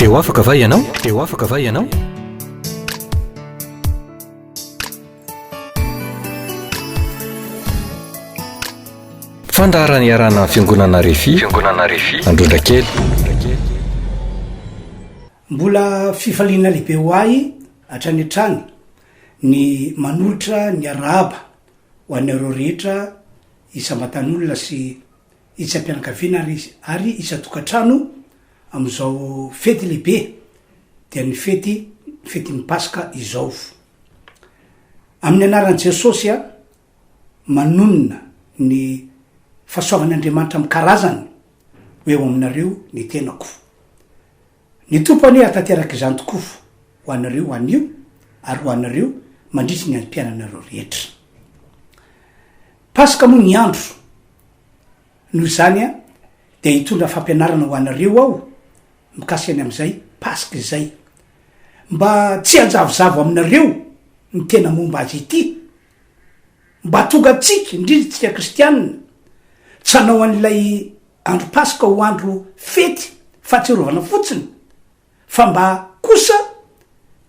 eo afaka va ianao eo afaka va ianao fandarany iarana fiangonana refi androndra kely mbola fifaliana lehibe ho ahy hatrany trany ny manolotra ny arahaba ho an'ireo rehetra isambatan'olona sy isam-pianakaviana ary isa-tokantrano am'izao fety lehibe dia ny fety paska izao amin'ny anaran'i Jesosy a manonona ny fahasoavan'Andriamanitra amin'ny karazany hoe ho aminareo ny tenako ny tompony atanteraka izany tokoa ho anareo ho anio ary ho anareo mandritry ny ampiananareo rehetra paska moa ny andro noho izany a dia hitondra fampianarana ho anareo aho mikasiny am'izay paska izay mba tsy anjavozavo aminareo ny tena momba azy ity mba tonga tsika indrindra tsika kristianina tsy hanao an'ilay andro paska ho andro fety fahatsiarovana fotsiny fa mba kosa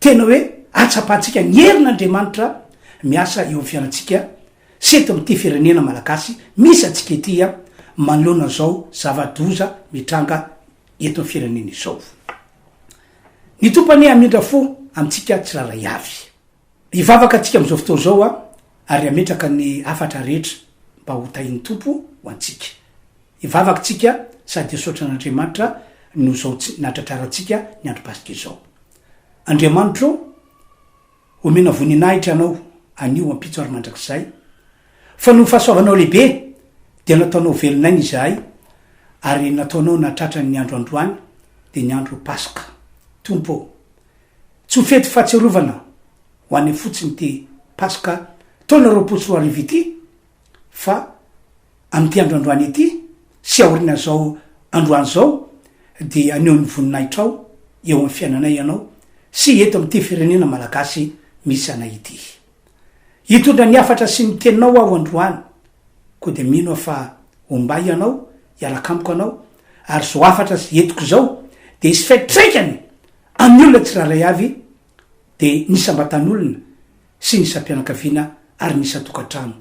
tena hoe atsapahantsika ny herin'Andriamanitra miasa eo fiainatsika seto am'ty firenena malagasy misy atsika ity a manoloana zao zava-doza mitranga eto amin'ny firenena izao ny tompany amindra fo amintsika tsiraray avy ivavaka atsika am'izao fotoana zao a ary ametraka ny afatra rehetra mba ho tahin'ny tompo ho antsika ivavaka tsika sady esotra n'Andriamanitra no zao natratraratsika ny andro pasika izao Andriamanitra omena voninahitra anao anio ampitso ary mandrakizay fa no fahasoavanao lehibe dia nataonao velonay izahay ary nataonao natratra ny andro androany dia ny andro paska tompo tsy ho fety fahatsiarovana ho any fotsiny ty paska taona roapolo roa arivo ity fa am'ty andro androany ity sy aorina zao androany zao dia aneo ny voninahitra ao eo amin'ny fiainanay ianao sy eto am'ty firenena malagasy misy anay ity hitondra ny afatra sy ny teninao aho androany koa dia mino fa ombay ianao iarakamiko anao ary zao afatra sy etiko zao dia isy faitraikany amin'ny olona tsiraray avy dia nisambatan'olona sy nisam-pianakaviana ary nisatokantrano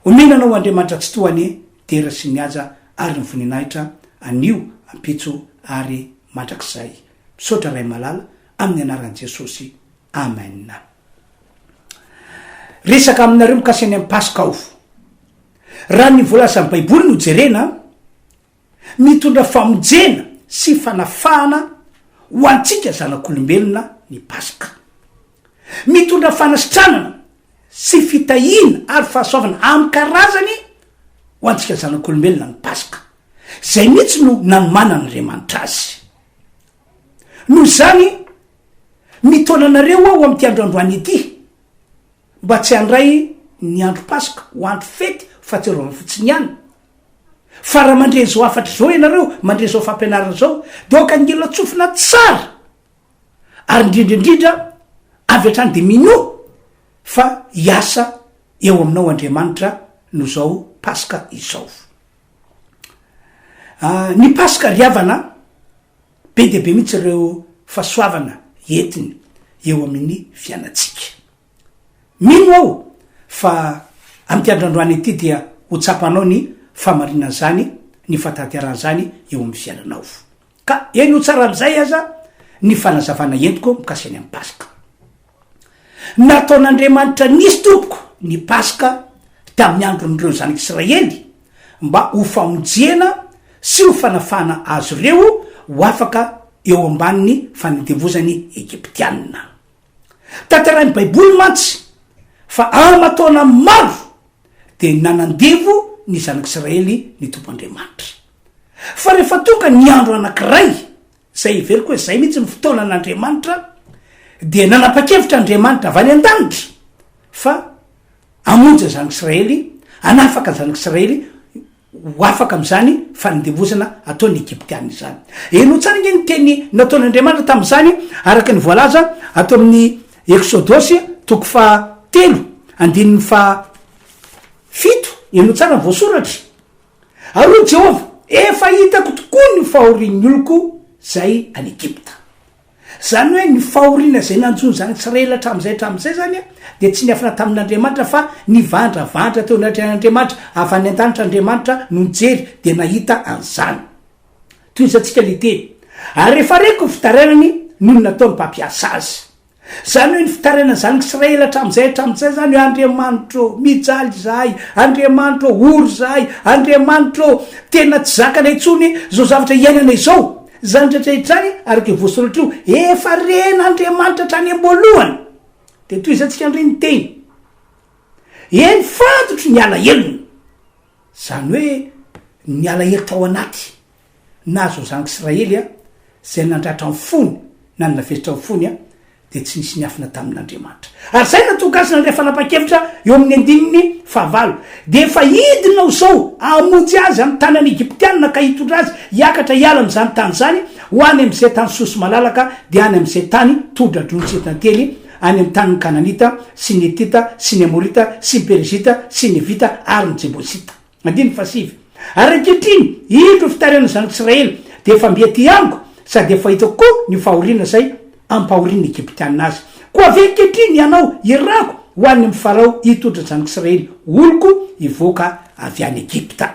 omenanao Andriamanitra tsy toany tera sy niaja ary ny voninahitra anio ampitso ary mandrakizay misaotra ray malala amin'ny anaran'i Jesosy amen resaka aminareo mikasiny amin'ny paska ao raha ny voalazan'ny baiboly no jerena mitondra famonjena sy fanafahana ho antsika zanak'olombelona ny paska mitondra fanasitranana sy fitahina ary fahasoavana amin'ny karazany ho antsika zanak'olombelona ny paska zay mihitsy no nanomana n'Andriamanitra azy noho zany mitona anareo aho am'ty androandroany ity mba tsy handray ny andro paska ho andro fety fahatsiarovana fotsiny ihany fa raha mandre zao afatra zao ianareo mandre zao fampianarana zao de oka ngela tsofina tsara ary indrindraindrindra avy hatrany de mino fa hiasa eo aminao Andriamanitra no zao paska izao ny paska riavana be de be mihitsy ireo fahasoavana entiny eo amin'ny fiainatsika mino aho fa am'ty androandroany ity dia ho tsapanao ny famarinana zany ny fatanterana zany eo amin'ny fiainanao ka eny ho tsara am'izay aza ny fanazavana entiko mikasiny amin'ny paska nataon'Andriamanitra nisy tompoko ny paska tamin'ny andron'ireo zanak'Israely mba ho famonjena sy ho fanafana azo ireo ho afaka eo ambaniny fanendevozany Egyptianina tantarany baiboly mantsy fa amataona maro de nanandevo ny zanak'Israely ny tompo Andriamanitra fa rehefa tonga ny andro anankiray zay iveriko hoe zay mihitsy ny fotoanan'Andriamanitra de nanapa-kevitra Andriamanitra avy any an-danitra fa amonjy zanak'Israely anafaka zanak'Israely ho afaka am'izany fanendevozana ataon'ny Egyptianina zany eno tsara nge ny teny nataon'Andriamanitra tam'izany araka ny voalaza atao amin'ny Exodosy toko fa 3 andininy fa 7 eno tsara voasoratra ary Jehova efa hitako tokoa ny fahorian'ny oloko zay any Egypta zany hoe ny fahoriana zay nanjony zany Israely hatram'izay zany a de tsy niafina tamin'Andriamanitra fa nivandravandra teo anatin'Andriamanitra avy any an-danitra Andriamanitra no nijery de nahita an'zany toy izatsika le teny ary rehefa reko fitarainany noho natao ny mpampiasa azy zany hoe ny fitarainany zany Israely hatram'izay zany hoe Andriamanitro mijaly zahay, Andriamanitro ory zahay, Andriamanitro tena tsy zakana intsony zao zavatra iainana izao zany rehetrarehetrany araky voasoratra io efa ren'Andriamanitra hatrany am-boalohany de toy izatsika andreny teny eny fantotro ny ala helony zany hoe ny ala helo tao anaty na zao zanaka Israely a zay nandratra ny fony na navesitra ny fony a de tsy nisy niafina tamin'Andriamanitra ary zay natogasina nrehefa napa-kevitra eo amin'ny andininy fahavalo de efa hidinao zao amonjy azy amin'ny tanany Egyptianina ka hitondra azy hiakatra hiala am'zany tany zany ho any am'izay tany sosy malalaka de any am'izay tany todradronotsetantely any amin'ny tany ny Kananita sy ny Etita sy ny Amorita sy ny Perizita sy ny Evita ary ny Jebosita andiny fasivy ary ankehitriny hidro fitariana zanaka Israely de efa mbiety amiko sady efa hitako koa ny fahoriana zay ampahoriana Egyptianina azy koa ve ankehitriny ianao irako ho any amin'ny Farao hitondra zanaka Israely oloko ivoaka avy any Egypta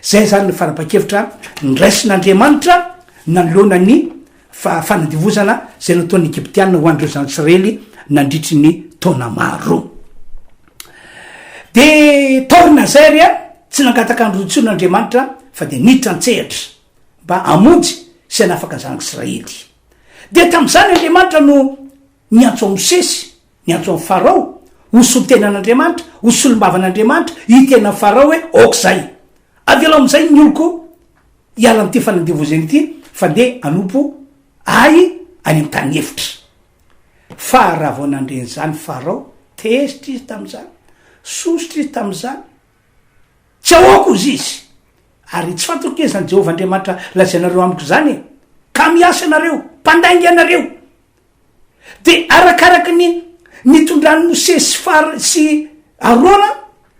zay zany ny fanapaha-kevitra nraisin'Andriamanitra nanoloana ny fanadivozana zay nataon'ny Egyptianina ho an'ireo zanaka Israely nandritry ny taona maro de taorina zay ry a tsy nangataka androtson'Andriamanitra fa de niditra an-tsehatra mba amonjy sy anafaka zanaka Israely de tam'izany Andriamanitra no niantso a Mosesy niantso amin'ny Farao hosolo-tenan'Andriamanitra hosolo-bavan'Andriamanitra hitena Farao hoe okzay avela am'izay ny oloko hiala am'ty fanadivozany ity fa de anompo ay any amin'ny tany hevitra fa raha vao nandreny zany Farao tezitra izy tam'izany sositra izy tam'izany tsy ahoako izy izy ary tsy fantokezany Jehovah Andriamanitra lazainareo amiko zany ka miasa anareo mpandaingy anareo de arakaraky ny nitondrany Mosesy sy Arona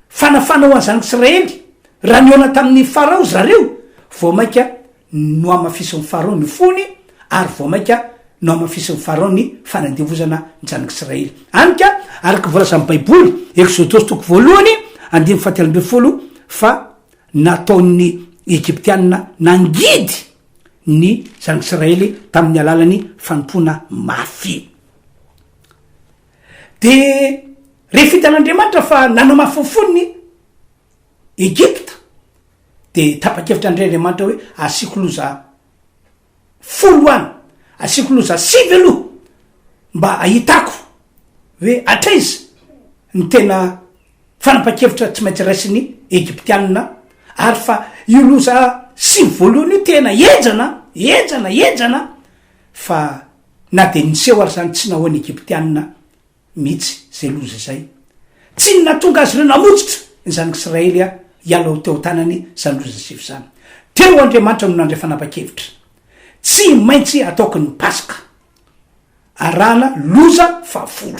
fanafana ho any zanaka Israely raha niona tamin'ny Farao zareo vao mainka no amafisin'ny Farao ny fony ary vao mainka no amafisin'ny Farao ny fanandevozana ny zanaka Israely anika araky voalaza amin'ny Baiboly Exodosy toko voalohany 17 fa nataon'ny Egyptianina nangidy ny zanaka Israely tamin'ny alalany fanompona mafy de rehefa hitan'Andriamanitra fa nanamafyfoniny Egypta de tapa-kevitra Andriamanitra hoe asiko loza 10 any asiko loza 9 mba ahitako hoe atraiza ny tena fanapa-kevitra tsy maintsy raisiny Egyptianina ary fa io loza 5 voalohany io tena ejana fa na de niseho ary zany tsy nahoan'ny Egyptianina mihitsy zay loza zay tsy natonga azy reo namotsitra ny zanaka Israely a hiala ho teo tanany zany loza sivy zany teo Andriamanitra no nandray fanapa-kevitra tsy maintsy ataoko ny Paska arana loza 10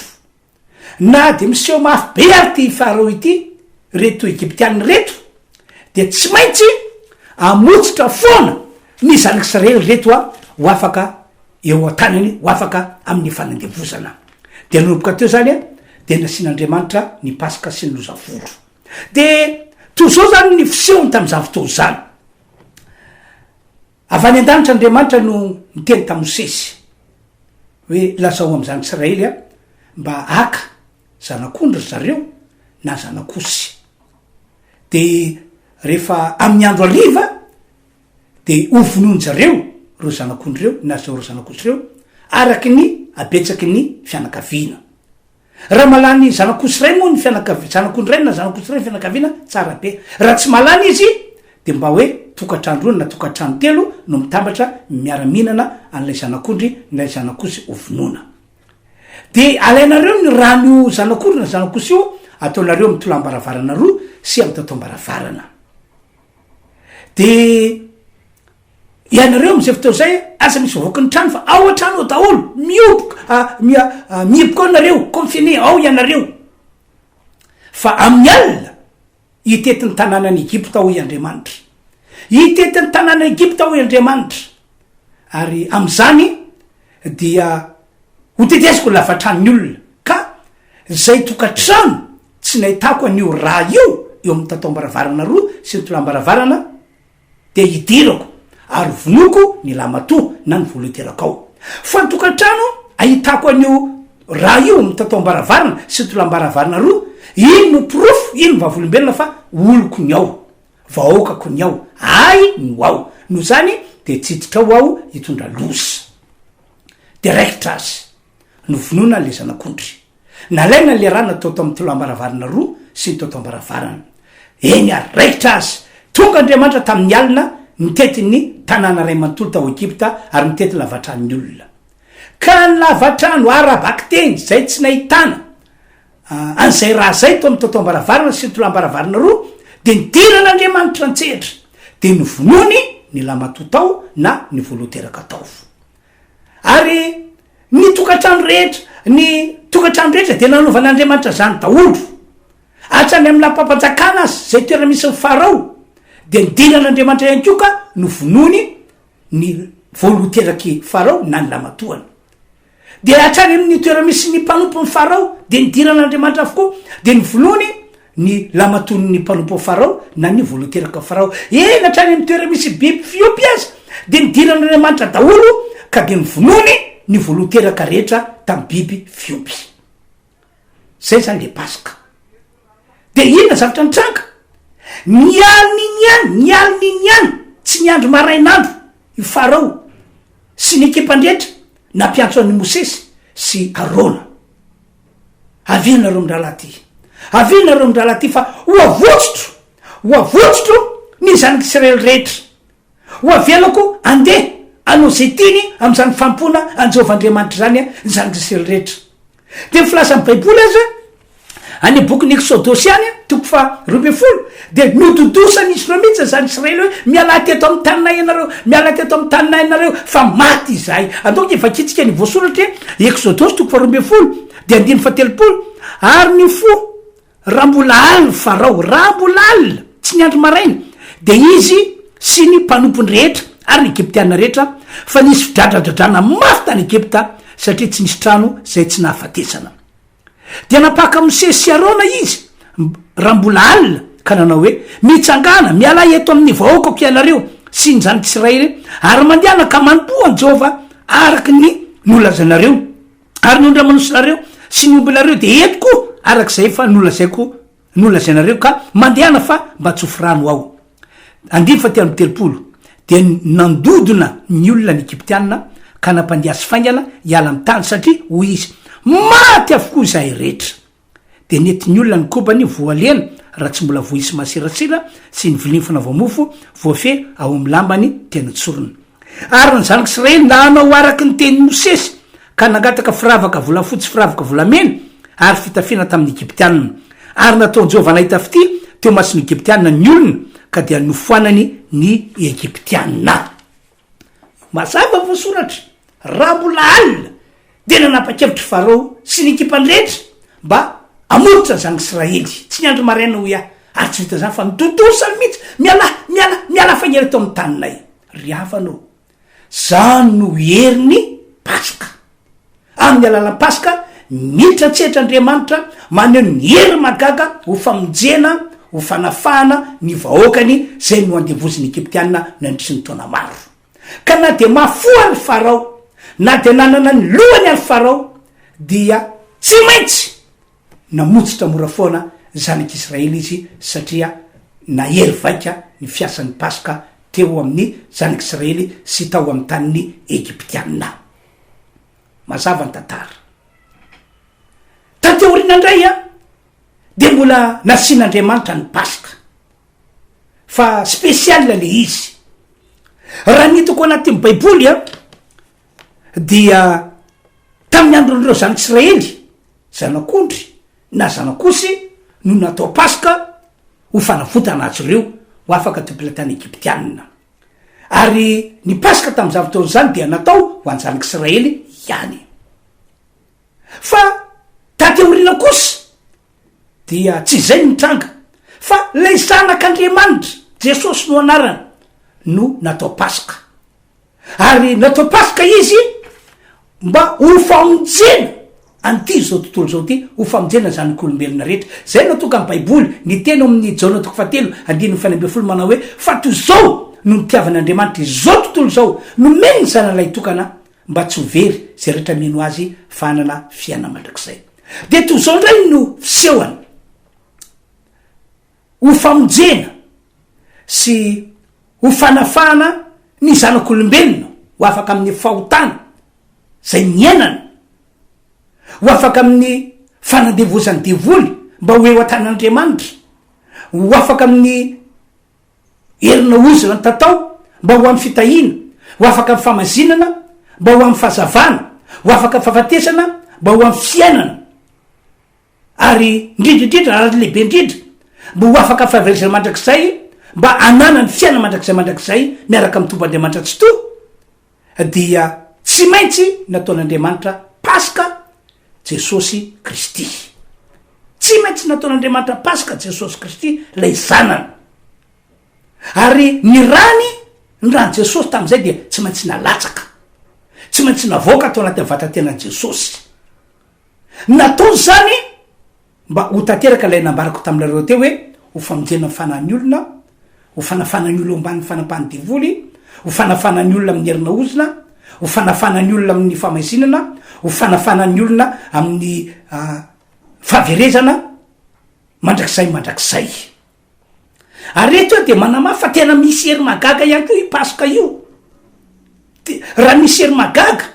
na de miseho mafy be ary ty Farao ity reto Egyptianina reto de tsy maintsy amotsitra foana ny zanaka Israely reto a ho afaka eo an-tanany ho afaka amin'ny fanandevozana de nanomboka teo zany a de nasian'Andriamanitra ny Paska sy ny loza 10 de toy zao zany ny fisehony tam'izany fotoana zany avy any an-danitra Andriamanitra no miteny ta Mosesy hoe lazao am'zanaka Israely a mba aka zanak'ondry zareo na zanak'osy de rehefa amin'ny andro ariva de ovonoiny zareo reo zanak'ondry reo na zao reo zanak'osy reo araky ny abetsaky ny fianakaviana raha malany zanak'osy ray moa ny zanak'ondry ray na zanak'osy ray ny fianakaviana tsara be raha tsy malany izy de mba hoe tokatrano roany na tokatrano 3 no mitambatra miara-mihinana an'lay zanak'ondry nlay zanak'osy ovonoana de alainareo ny ranyo zanak'ondry na zanak'osy io ataonareo mitolambaravarana roa sy amy tatom-baravarana de ianareo am'izay fotao zay asa misy voaka ny trano fa ao an-trano ao daholo mihiboka ao nareo confine ao ianareo fa amin'ny alina hitetin'ny tanànany Egypta ho i Andriamanitra hitetin'ny tanàna Egypta ho i Andriamanitra ary am'zany dia hoteteziko lavatranyny olona ka zay tokatrano tsy nahitako an'io raha eo amin'ny tatao-mbaravarana roa sy ny tolam-baravarana de hidirako ary vonoko ny lamatoa na ny voloteraka ao fa ny tokatrano ahitako an'io raha io amin'ny tatao-mbaravarana sy ny tolam-baravarana roa iny no profo iny no vavolombelona fa oloko ny ao vahoakako ny ao ay no ao no zany de tsititra ao aho hitondra losa direct azy no vonona le zanak'ondry nalaina le raha natao to amin'ny tolam-baravarana roa sy ny tatao-mbaravarana eny araikitra azy tonga andriamanitra tamin'ny alina nitetiny tanàna ray manontolo tao Egypta ary nitety lavatrany olona ka ny lavatrano arabaky teny zay tsy nahitana an'izay raha zay to amin'ny tatao-mbaravarana sy ny tolam-baravarana roa de nidiran'andriamanitra antsehatra de ny vonony ny lamato tao na ny voloteraka tao ary ny tokatrano rehetra ny tokatrano rehetra de nanovan'andriamanitra zany daolo atrany amin'ny lampampanjakana azy zay toera misy ny farao de nidiran'andriamanitra ihany ko ka no vonony ny voloteraky farao na ny lamatoany de atrany amin'ny toera misy ny mpanompo ny farao de nidiran'andriamanitra avokoa de ny vonony ny lamatony ny mpanompo farao na ny voloteraka farao ena atrany amin'ny toera misy biby fiopy azy de nidiran'andriamanitra daolo ka de ny vonony ny voloteraka rehetra tamy biby fiopy zay zany le paska de inona zavatra nitranga nialiny any tsy niandro marainandro i farao sy ny ekipandrehetra nampiantso an'ny Mosesy sy Arona avinareo amindralaty avinareo amindralaty fa hoavotsotro ny zanak'Israely rehetra ho avelako andeha anao zay tiny am'izany fampona anjehovandriamanitra zany ny zanak'Israely rehetra de mifilaza amy baiboly azy any bokyny Exodosy any toko fa 12 de nododosany izy reo mihitsy zany Israely hoe miala teto amy taninay ianareo miala teto amy taninay ianareo fa maty izay andoko efa kitsika ny voasoratra Exodosy toko fa 12 de 1:30 ary ny fo raha mbola alina farao raha mbola alina tsy niandro maraina de izy sy ny mpanompony rehetra ary ny Egyptiana rehetra fa nisy fidradradradrana mafy tany Egypta satria tsy nisy trano zay tsy nahafatesana de napaka Mosesy sy Arona izy raha mbola alina ka nanao hoe mitsangana miala eto amin'ny vahoakako ianareo sy ny zanak'Israely ary mandehana ka manompoan Jehova araky ny nolazanareo ary nondramanosonareo sy ny ombylareo de etiko arak'izay fa nolazainareo ka mandehana fa mba tsofy rano ao 9:30 de nandodona ny olona ny Egyptiana ka nampandeha sy faingana hiala amy tany satria hoy izy maty avokoa zahay rehetra de nety ny olona ny kobany voalena raha tsy mbola voisy masirasira sy ny vilinfona voamofo voafe ao amy lambany tena tsorona ary ny zanak'Israely nanao araky ny teny Mosesy ka nangataka firavaka volafotsy firavaka volamena ary fitafiana tamin'ny Egyptiana ary natao Jehova nahita fity teo masiny Egyptiana ny olona ka dia nofoanany ny Egyptiana mazava voasoratra raha mbola alina de nanapa-kevitry farao sy ny ekipany rehetra mba amolotra zanak'Israely tsy niandro maraina hoy ary tsy vita zany fa midodosany mihitsy miala fagnera teo amy taninay ry hafanao zany no heriny paska amin'ny alalan'ny paska mitratsetra Andriamanitra maneho ny hery magaga ho famonjena ho fanafahana ny vahoakany zay no andevoziny Egyptiana nandrisy ny taona maro ka na de mafoany farao na de nanana ny lohany any farao dia tsy maintsy namotsitra mora foana zanak'Israely izy satria nahery vaika ny fiasan'ny paska teo amin'ny zanak'Israely sy tao amy tanin'ny Egyptiana mazava ny tantara tateorina indray de mbola nasian'Andriamanitra ny paska fa spesiala le izy raha nitako anatin'ny baiboly dia tamin'ny andron'ireo zanak'Israely zanak'ondry na zanak'osy no natao paska ho fanafotana azy ireo ho afaka toplatany Egyptiana ary ny paska tamy zavataony zany dia natao ho any zanak'Israely ihany fa tateorina kosa dia tsy zay nitranga fa lay zanak'Andriamanitra Jesosy no anarana no natao paska ary natao paska izy mba ho famonjena an'ity zao tontolo zao ty ho famonjena zanak'olombelona rehetra zay natoka amin'ny baiboly ny tena amin'ny jaona toko fatelo andiny fany ambe folo manao hoe fa toy zao no nitiavan'andriamanitra izao tontolo zao nomeny ny zanalay tokana mba tsy ho very zay rehetra mino azy fanana fiaina mandrakizay de toy zao ndray no fisehoany ho famonjena sy ho fanafana ny zanak'olombelona ho afaka amin'ny fahotana zay miainana ho afaka amin'ny fanandevozany devoly mba hoe ho atan'andriamanitra ho afaka amin'ny herina ozona ny tatao mba ho amin'ny fitahina ho afaka amin'ny famazinana mba ho amin'ny fahazavana ho afaka fahafatesana mba ho amin'ny fiainana ary indrindrindrindra ary lehibe indrindra mba ho afaka fahaverizana mandrakizay mba anana ny fiaina mandrakizay miaraka amin'ny tomb'andriamanitra tsy to dia tsy maintsy nataon'andriamanitra paska jesosy kristy tsy maintsy nataon'andriamanitra paska jesosy kristy lay zanana ary ny rany ny rany jesosy tam'izay dia tsy maintsy nalatsaka tsy maintsy navoaka atao anaty vatatenany jesosy natao zany mba ho tanteraka lay nambarako taminareo teo hoe ho famonjena fanany olona ho fanafanany olo ambany fanampany devoly ho fanafanany olona amin'ny herina ozona ho fanafanany olona amin'ny famazinana ho fanafanany olona amin'ny fahaverezana mandrakizay ary reto de manamafy fa tena misy hery magaga ihany ko ipasoka io raha misy hery magaga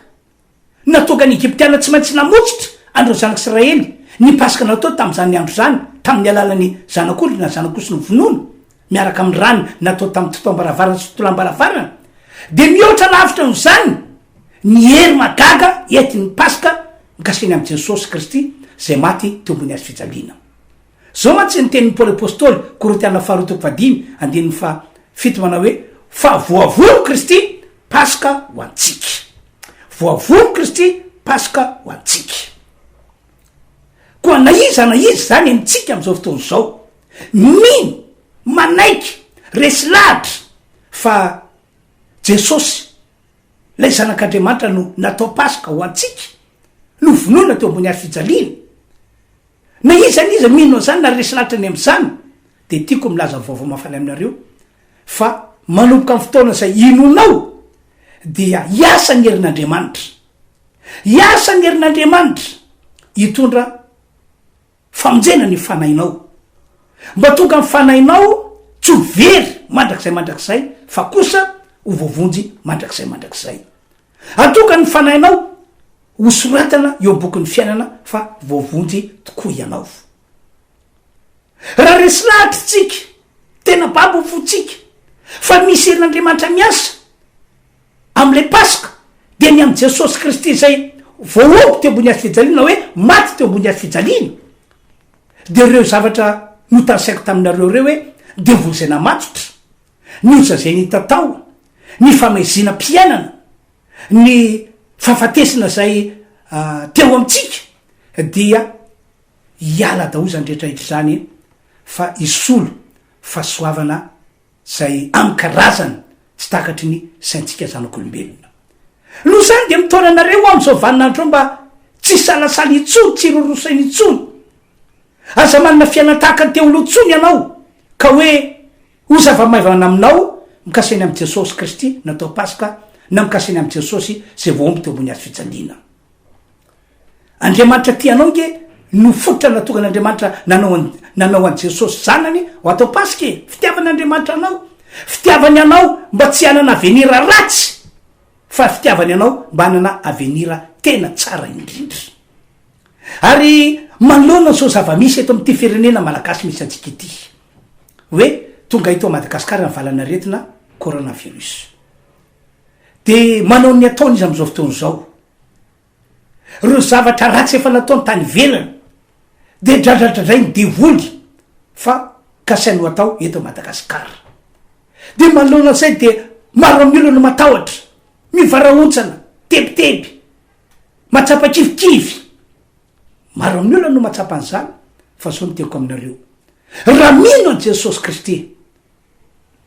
natoka ny egyptiana tsy maintsy namotsitra andro zanak'israely ny paska natao tam'izany andro zany tamin'ny alalany zanak'olo na zanak'osy ny vonono miaraka amin'ny rany natao tamin'ny totoam-baravarana sy totolam-baravarana de mihoatra lavitra no zany ny hery magaga enti ny paska mikasiny am' jesosy kristy zay maty teo ambony azy fijaliana zao matsy ny tenin'ny paoly apôstôly Korintiana 4:5 manao hoe fa voavono kristy paska ho antsika voavono kristy paska ho antsika koa na izy zany amitsika am'izao fotoana zao mino manaiky resy lahatra fa jesosy lay zanak'andriamanitra no natao paska ho antsika no vonona teo ambony azy fijaliana na iza mino zany na resy lahatra ny am'izany de tiako milaza vaovao mafana aminareo fa manomboka amin'ny fotoana zay inonao dia iasa ny herin'andriamanitra hitondra famonjena ny fanainao mba tonga amin'ny fanainao tsy ho very mandrakizay fa kosa ho voavonjy mandrakizay atoka ny fanainao ho soratana eo ambokin'ny fiainana fa voavonjy tokoa ianao raha resy lahatra tsika tena babo fotsika fa misy herin'andriamanitra miasa am'le paska de ny am' jesosy kristy zay voaoby teo ambony azy fijaliana hoe maty teo ambony azy fijaliana de reo zavatra notansaiko taminareo reo hoe devoly zay namatotra ny oza zay ny tatao ny famezina mpiainana ny fahafatesina zay teo amitsika dia iala dao zany rehetrarehetra zany fa isolo fahasoavana zay amy karazany tsy takatry ny saintsika zanak'olombelona no zany de mitaonanareo am'izao vaninandro mba tsy salasala itsony tsy rorosainy itsony aza manana fiainatahakany teo olotsony ianao ka hoe ho zava-maivana aminao mikasiny am' jesosy kristy natao paska na mikasiny am' jesosy zay voaomby teo ambony azy fijaliana andriamanitra tianao nge no fototra natoka an'andriamanitra nanao an' jesosy zanany ho atao paske fitiavan'andriamanitra anao fitiavany anao mba tsy hanana avenira ratsy fa fitiavany anao mba hanana avenira tena tsara indrindra ary manoloana zao zava-misy eto am'ty firenena malagasy misy antsika ity hoe tonga ito Madagasikara ny valanaretina coronavirus de manao ny ataony izy am'izao fotoana zao reo zavatra ratsy efa nataony tany velana de dradradradray ny devoly fa kasaino atao eto Madagasikara de manoloana zay de maro amin'ny olona matahotra mivaraontsana tebiteby matsapakivikivy maro amin'ny olona no matsapan'zany fa zao no tiako aminareo raha mino an' jesosy kristy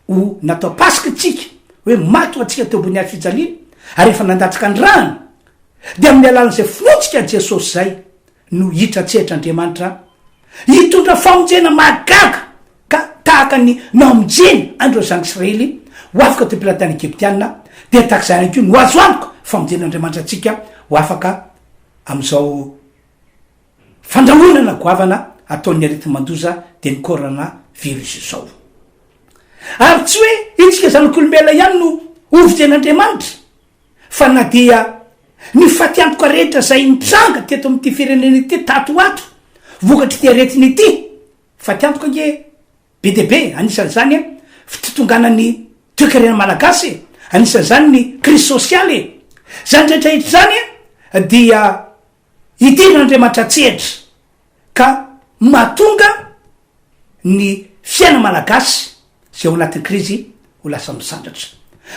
ho natao paska tsika hoe mato atsika teo ambony azy fijaliana ary efa nandatsika ny rano de amin'ny alalan'izay fotsika jesosy zay no hitratsehitran'andriamanitra hitondra famonjena magaga ka tahaka ny namonjeny andro zanaka Israely ho afaka teo ampilatany Egyptianina de tahaka zany ko no azo aniko famonjen'andriamanitra atsika ho afaka am'izao fandrahonana goavana ataon'ny arety mandoza de ny korana virus izao ary tsy hoe itsika zanak'olombelona ihany no ovijen'andriamanitra fa na dia ny fatiantoka rehetra zay mitranga teto am'ty fireneny ity tato ato vokatry ty aretiny ity fatiantoka nge be de be anisan'zany fitotonganany toekarena malagasy anisan'zany ny crise sociale zany rehetrarehetra zany dia idirin'andriamanitra tsehatra ka mahatonga ny fiaina malagasy zay ao anatin'ny krizy ho lasa misandratra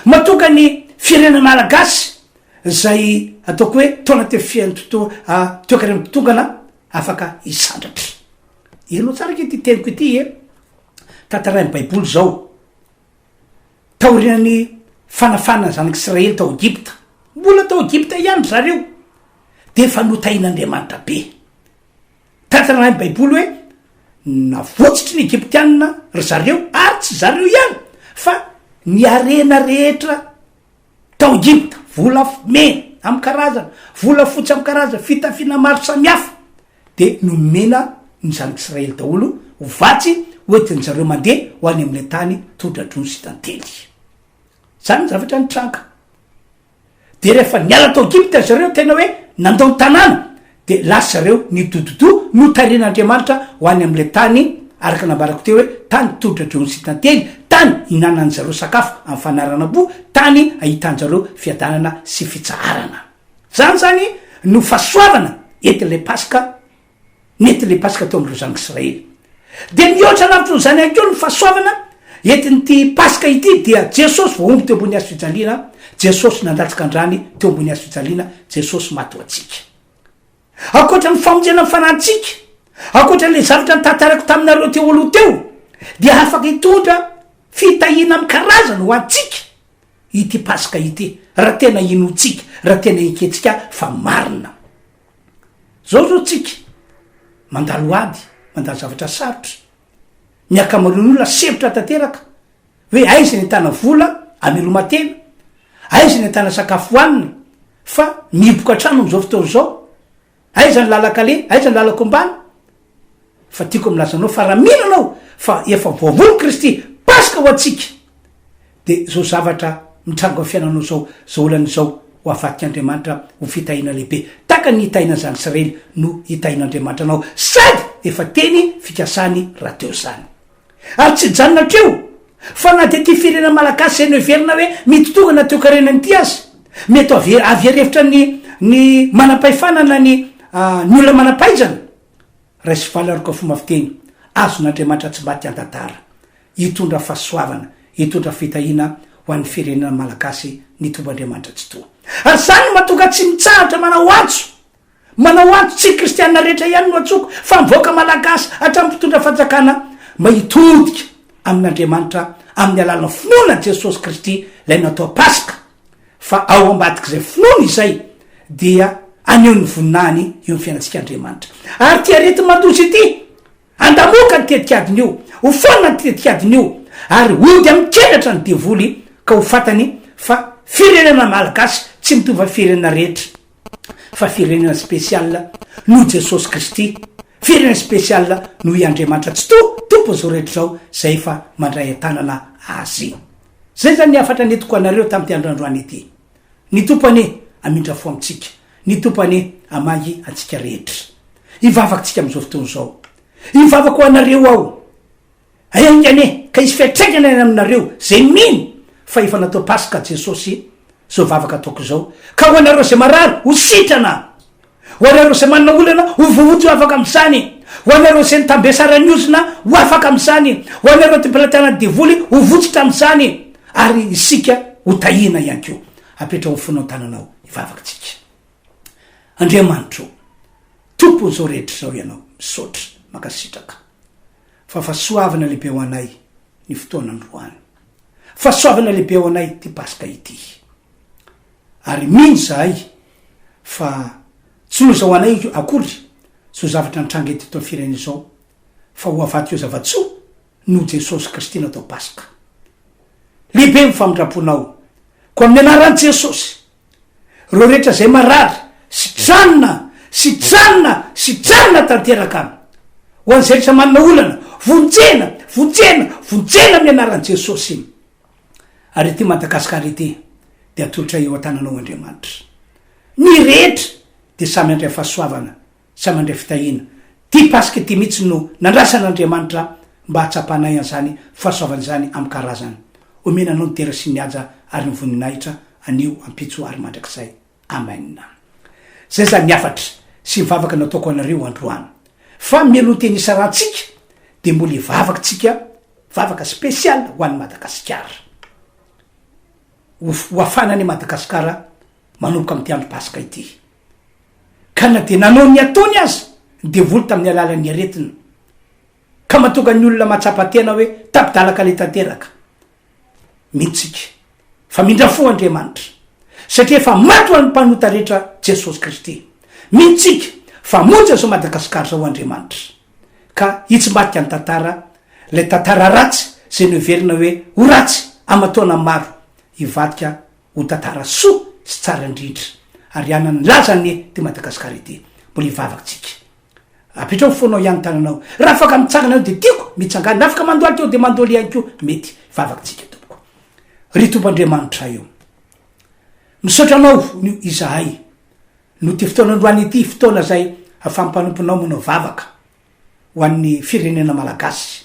mahatonga ny firenena malagasy zay ataoko hoe tona te toekarena totongana afaka isandratra ino tsara ke ty teniko ity tantarain'ny baiboly zao taorinany fanafana zanak'Israely tao Egypta mbola tao Egypta ihany zareo de fa notain'andriamanitra be tantarain'ny baiboly hoe navotsitry ny Egyptianina ry zareo ary tsy zareo ihany fa ny arena rehetra tao Egypta vola mena amy karazana vola fotsy amy karazana fitafiana maro samihafa de nomena ny zanak'Israely daholo ho vatsy oetiny zareo mandeha ho any am'le tany todradrony sy tantely zany ny zavatra nitranga de rehefa niala tao Egypta zareo tena hoe nandao ny tanàna de lasa zareo nidododo notaren'andriamanitra ho any am'le tany araka nambarako teo hoe tany todradrony sy tantely tany hinanany zareo sakafo amy fanarana bo tany ahitan'jareo fiadanana sy fitsaharana zany no fahasoavana entin'le paska nentin'le paska teo am'reo zanak'Israely de mihoatra lavitro zany any keo ny fahasoavana entin'ity paska ity dia jesosy voaomby teo ambony hazo fijaliana jesosy nandatsika andrany teo ambony hazo fijaliana jesosy maty ho atsika akoatra ny famonjena ny fanantsika akoatran'le zavatra ny tantarako taminareo teo aloha teo dia afaka hitondra fitahina amy karazana ho antsika ity paska ity raha tena inotsika raha tena iketsika fa marina zao tsika mandalo ady mandalo zavatra sarotra miakamaron'olona sevitra tanteraka hoe aiza ny tana vola amelomatena aiza ny tana sakafo hoanina fa miboka trano am'izao fotoana zao aiza ny lalakale aiza ny lalako ambany fa tiako amilazanao fa raha mihinanao fa efa voavolo Kristy paska ho atsika de zao zavatra mitranga fiainanao zao olan'izao ho afatik'Andriamanitra ho fitahina lehibe taka ny hitahina zanak'Israely no hitahin'Andriamanitra anao sady efa teny fikasany raha teo zany ary tsy janona treo fa na de ty firena malagasy zay no everina hoe mitotongana teo karenany ty azy mety avyerevitra ny manam-pahifanana ny olona manam-pahaizana raha sy valaroka fomba fiteny azon'Andriamanitra tsy maty an-tantara hitondra fahasoavana hitondra fitahina ho an'ny firenena malagasy ny tomb'Andriamanitra tsy toa ary zany mahatonga tsy mitsahatra manao antso tsy kristianina rehetra ihany no atsoko fa mivoaka malagasy hatramy mpitondra fanjakana mba hitodika amin'Andriamanitra amin'ny alalana finoana Jesosy Kristy lay natao paska fa ao ambadiky zay finoana izay dia aneo ny voninahiny eo ny fiainatsika Andriamanitra ary ty arety mandozy ity andamoka ny tetikadiny io ho foana ny tetikadiny io ary ody amikelatra ny devoly ka ho fatany fa firenena malagasy tsy mitovy firenena rehetra fa firenena spesiala no Jesosy Kristy firenena spesiala no i Andriamanitra tsy tompo zao rehetra zao zay fa mandray atanana azy zay zany afatra netiko anareo tamty androandroany ity ny tompany amindra fo amitsika ny tompany amagy atsika rehetra ivavakytsika am'izao fotoana zao ivavako anareo ao aingane ka izy fiatraikana any aminareo zay mino fa efa natao paska Jesosy zao vavaka ataoko zao ka ho anareo zay marary ho sitrana ho anareo zay manana olana ho vovotsy ho afaka am'izany ho anareo zay nitambesarany ozina ho afaka am'izany ho anareo ty mpilatana devoly ho votsitra am'izany ary isika ho tahina ihany keo apetra ho fonao tananao ivavakytsika Andriamanitro tompony zao rehetra zao ianao misaotra makasitraka fa fahasoavana lehibe ho anay ny fotoana androany fahasoavana lehibe ho anay ty paska ity ary mino zahay fa tsy no zao anay akory so zavatra nitranga ety to fireny zao fa ho avaty eo zavatsoa no jesosy kristy natao paska lehibe mifamindraponao ko amin'ny anaran' jesosy reo rehetra zay marary sitranona tanteraka any ho an'zay rehetra manana olana vonjena amin'ny anaran' jesosy iny ary ty Madagasikara ity de atolotra eo an-tananao Andriamanitra ny rehetra de samy andray fahasoavana samy andray fitahina ty paska ty mihitsy no nandrasan'Andriamanitra mba hatsapanay an'zany fahasoavana zany amy karazany omena anao nitera sy niaja ary nivoninahitra anio ampitso ary mandrakizay amen. Zay zany niafatra sy mivavaka nataoko anareo androany fa mialoha teny isarantsika de mbola ivavaka tsika vavaka spesial ho an'ny Madagasikara ho afanany Madagasikara manomboka amy ty andro paska ity ka na de nanao ny ataony azy de voly tamin'ny alalan'ny aretina ka matonga ny olona matsapatena hoe tapidalaka le tanteraka mitsika fa mindrafo Andriamanitra satria fa mato any mpanota rehetra Jesosy Kristy mitsika fa monja zao Madagasikara zao Andriamanitra ka itsymbatika ny tantara le tantara ratsy zay noverina hoe ho ratsy amataona maro ivadika ho tantara soa sy tsara indrindra ary anany lazany ty Madagasikara ity mbola ivavakytsika apetrao fonao ihany tananao raha afaka mitsangana de tiako mitsangana afaka mandoaly teo de mandoaly ihany ko mety vavakytsika tompoko ry Tompoandriamanitra io misotranao no izahay no ty fotoana androany ity fotoana zay afampanimponao manao vavaka ho an'ny firenena malagasy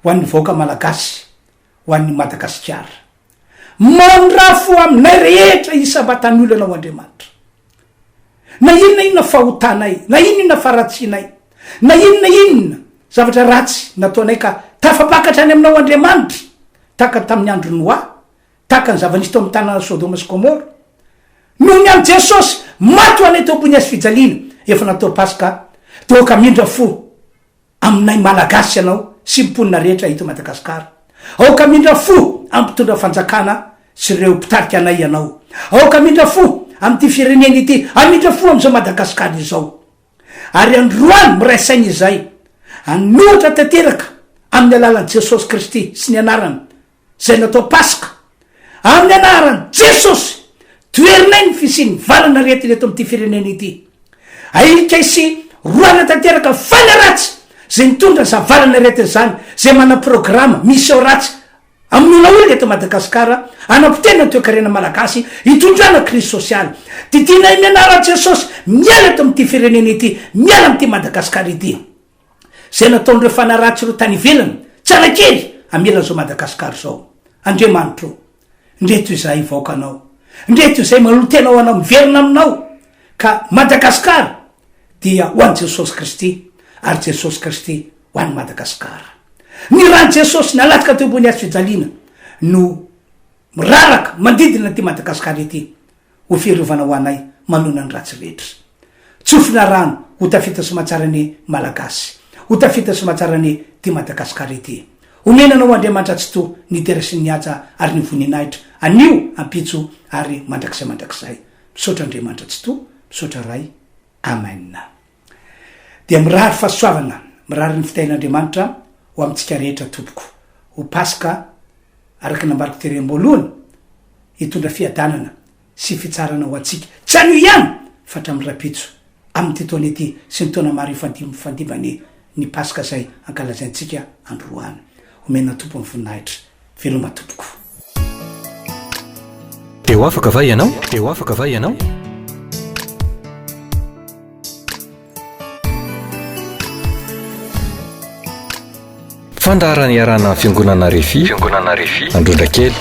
ho an'ny vahoaka malagasy ho an'ny Madagasikara mandrafo aminay rehetra isabatan'olana ao Andriamanitra na inona fahotanay na inona faratsinay na inona zavatra ratsy nataonay ka tafapakatra any aminao Andriamanitra taka tamin'ny andro Noa taka ny zava-nisy tao amy tanàna Sodoma sy Gomora noho ny any Jesosy mato anay tao ambony azy fijaliana efa natao paska toka mindra fo aminay malagasy ianao sy mponina rehetra hito Madagasikara aoka mindra fo ampitondra fanjakana sy ireo mpitarika anay ianao aoka mindra fo amy ty firenena ity amindra fo am'izao Madagasikara izao ary androany miraisainy izay anohatra tanteraka amin'ny alalan'i Jesosy Kristy sy ny anarany zay natao paska amin'ny anarany Jesosy toerinay ny fisiny valana rehetra reto amty firenena ity ailika isy roana tanteraka fana ratsy zay mitondra zavalana rehetra zany zay mana programa misy ao ratsy amin'olona olona eto Madagasikara anapotena toekarena malagasy hitondrana crise sociale titinay mianara Jesosy miala eto amty firenena ity miala amty Madagasikara ity zay nataondreo fana ratsy ro tany ivelany tsara kely amelan'zao Madagasikara zao Andriamanitro ndreto izay vaokanao ndreto izay malotenao anao miverina aminao ka Madagasikara dia ho an'i Jesosy Kristy ary Jesosy Kristy ho an'i Madagasikara ny rany Jesosy nalatika teo ambony azy fijaliana no miraraka mandidina ty Madagasikara ity ho fiarovana ho anay manona ny ratsy rehetra tsofina rano ho tafita sy mahatsarany malagasy ho tafita sy mahatsarany ty Madagasikara ity omenanao Andriamanitra tsy to nitera sy niaja ary nivoninahitra anio ampitso ary mandrakizay misaotra Andriamanitra tsy to misaotra ray amen. Dia mirary fahasoavana mirary ny fitahin'Andriamanitra ho amitsika rehetra tompoko ho paska araky nambariko terem-boalohany hitondra fiadanana sy fitsarana ho atsika tsy anio ihany fa hatramin'ny rapitso amin'ny ty taona ity sy ny taona maro ifandimany ny paska zay ankalazaintsika androany omena tompo ny voninahitra veloma tompoko. Teo afaka va ianao fandarany iarana fiangonana refi androndra kely